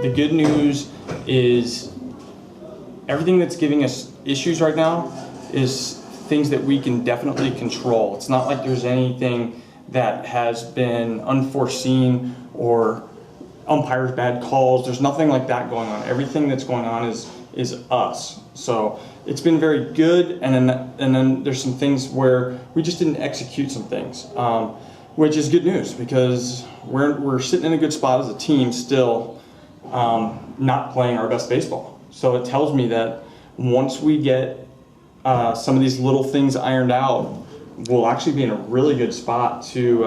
the good news is everything that's giving us issues right now is things that we can definitely control. It's not like there's anything that has been unforeseen or umpires bad calls. There's nothing like that going on. Everything that's going on is us. So it's been very good, and then there's some things where we just didn't execute some things, which is good news because we're sitting in a good spot as a team still, not playing our best baseball. So it tells me that once we get some of these little things ironed out, we'll actually be in a really good spot to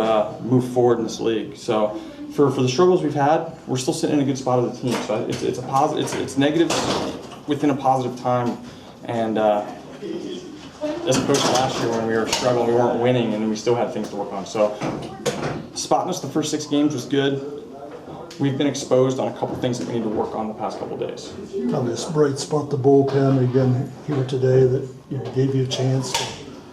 move forward in this league. So for the struggles we've had, we're still sitting in a good spot as a team. So it's a positive. It's negative within a positive time. And as opposed to last year when we were struggling, we weren't winning, and we still had things to work on. So spotting us the first 6 games was good. We've been exposed on a couple things that we need to work on the past couple days. Probably a bright spot, the bullpen again here today that gave you a chance,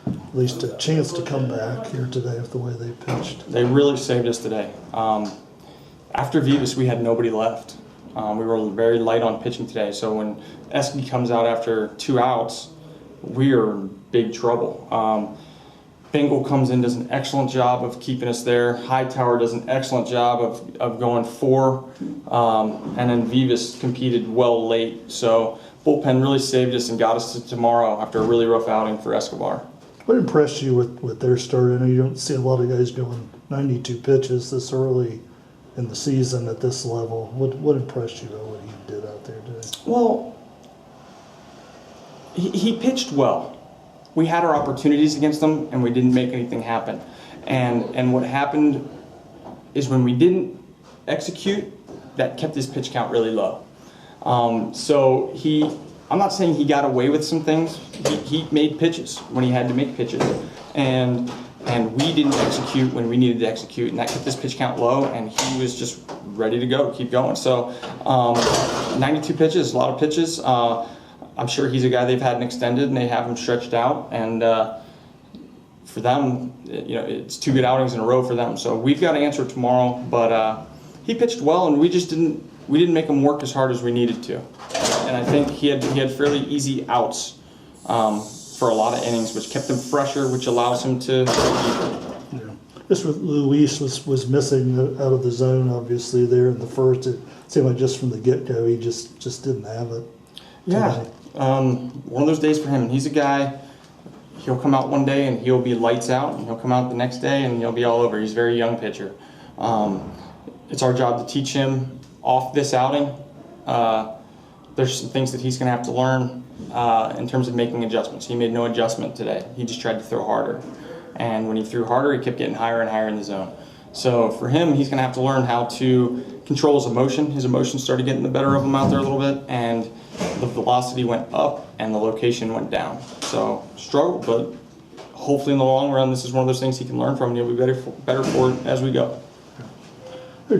at least a chance to come back here today with the way they pitched. They really saved us today. After Vivas, we had nobody left. We were very light on pitching today, so when Eske comes out after 2 outs, we are in big trouble. Bengal comes in, does an excellent job of keeping us there. Hightower does an excellent job of going 4, and then Vivas competed well late. So bullpen really saved us and got us to tomorrow after a really rough outing for Escobar. What impressed you with their start? I know you don't see a lot of guys going 92 pitches this early in the season at this level. What impressed you about what he did out there today? Well, he pitched well. We had our opportunities against them, and we didn't make anything happen. And what happened is when we didn't execute, that kept his pitch count really low. So I'm not saying he got away with some things. He made pitches when he had to make pitches, and we didn't execute when we needed to execute, and that kept his pitch count low, and he was just ready to go, keep going. So 92 pitches, a lot of pitches. I'm sure he's a guy they've had an extended, and they have him stretched out, and for them, it's 2 good outings in a row for them. So we've got to answer tomorrow, but he pitched well, and we didn't make him work as hard as we needed to. And I think he had fairly easy outs for a lot of innings, which kept him fresher, which allows him to go deeper. Yeah. Just with Luis was missing out of the zone, obviously, there in the first. It seemed like just from the get-go, he just didn't have it. Yeah. One of those days for him. He's a guy, he'll come out one day and he'll be lights out, and he'll come out the next day and he'll be all over. He's a very young pitcher. It's our job to teach him off this outing. There's some things that he's going to have to learn in terms of making adjustments. He made no adjustment today. He just tried to throw harder. And when he threw harder, he kept getting higher and higher in the zone. So for him, he's going to have to learn how to control his emotion. His emotions started getting the better of him out there a little bit, and the velocity went up and the location went down. So struggled, but hopefully in the long run, this is one of those things he can learn from, and he'll be better for it as we go.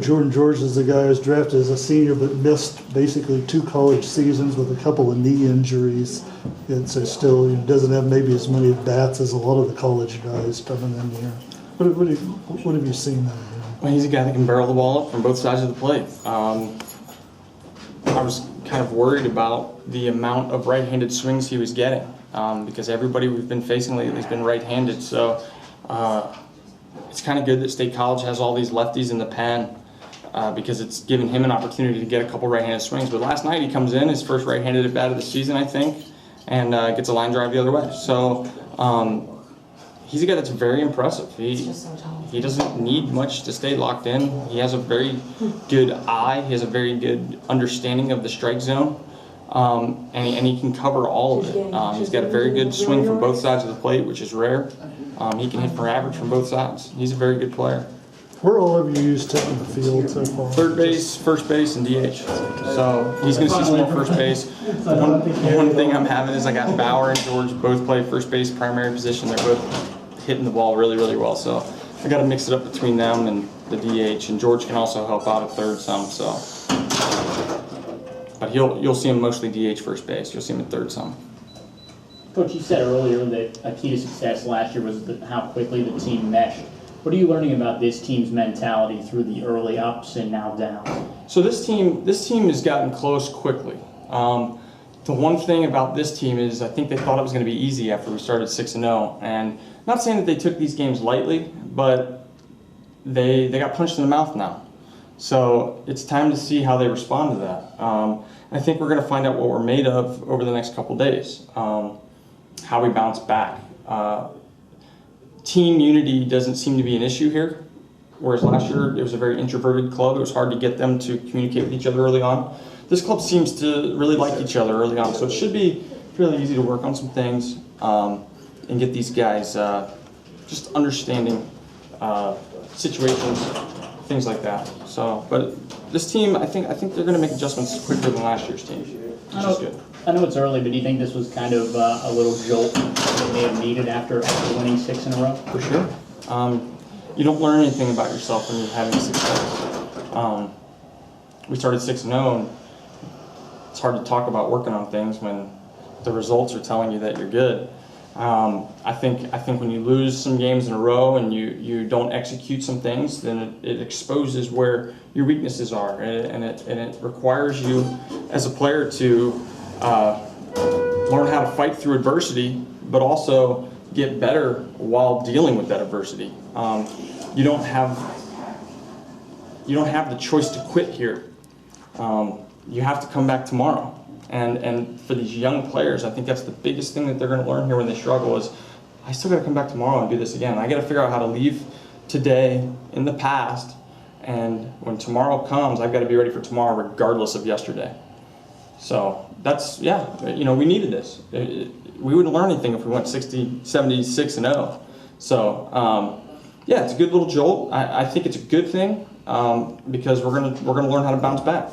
Jordan George is the guy who was drafted as a senior but missed basically 2 college seasons with a couple of knee injuries. And so still doesn't have maybe as many bats as a lot of the college guys coming in here. What have you seen out of him? Well, he's a guy that can barrel the ball up from both sides of the plate. I was kind of worried about the amount of right-handed swings he was getting because everybody we've been facing lately has been right-handed. So it's kind of good that State College has all these lefties in the pen because it's given him an opportunity to get a couple right-handed swings. But last night he comes in, his first right-handed at bat of the season, I think, and gets a line drive the other way. So he's a guy that's very impressive. He doesn't need much to stay locked in. He has a very good eye. He has a very good understanding of the strike zone, and he can cover all of it. He's got a very good swing from both sides of the plate, which is rare. He can hit for average from both sides. He's a very good player. Where all have you used him in the field so far? Third base, first base, and DH. So he's going to see some more first base. One thing I'm having is I got Bauer and George both play first base primary position. They're both hitting the ball really, really well. So I got to mix it up between them and the DH. And George can also help out at third some. So, but you'll see him mostly DH first base. You'll see him at third some. Coach, you said earlier that a key to success last year was how quickly the team meshed. What are you learning about this team's mentality through the early ups and now downs? So this team has gotten close quickly. The one thing about this team is I think they thought it was going to be easy after we started 6-0, and not saying that they took these games lightly, but they got punched in the mouth now. So it's time to see how they respond to that. I think we're going to find out what we're made of over the next couple days, how we bounce back. Team unity doesn't seem to be an issue here, whereas last year it was a very introverted club. It was hard to get them to communicate with each other early on. This club seems to really like each other early on, so it should be really easy to work on some things and get these guys just understanding situations, things like that. So, but this team, I think they're going to make adjustments quicker than last year's team, which is good. I know it's early, but do you think this was kind of a little jolt that they have needed after winning 6 in a row? For sure. You don't learn anything about yourself when you're having success. We started 6-0, and it's hard to talk about working on things when the results are telling you that you're good. I think when you lose some games in a row and you don't execute some things, then it exposes where your weaknesses are, and it requires you as a player to learn how to fight through adversity, but also get better while dealing with that adversity. You don't have the choice to quit here. You have to come back tomorrow. And for these young players, I think that's the biggest thing that they're going to learn here when they struggle is, I still got to come back tomorrow and do this again. I got to figure out how to leave today in the past, and when tomorrow comes, I've got to be ready for tomorrow regardless of yesterday. So that's, we needed this. We wouldn't learn anything if we went 60, 76 and 0. So it's a good little jolt. I think it's a good thing because we're gonna learn how to bounce back.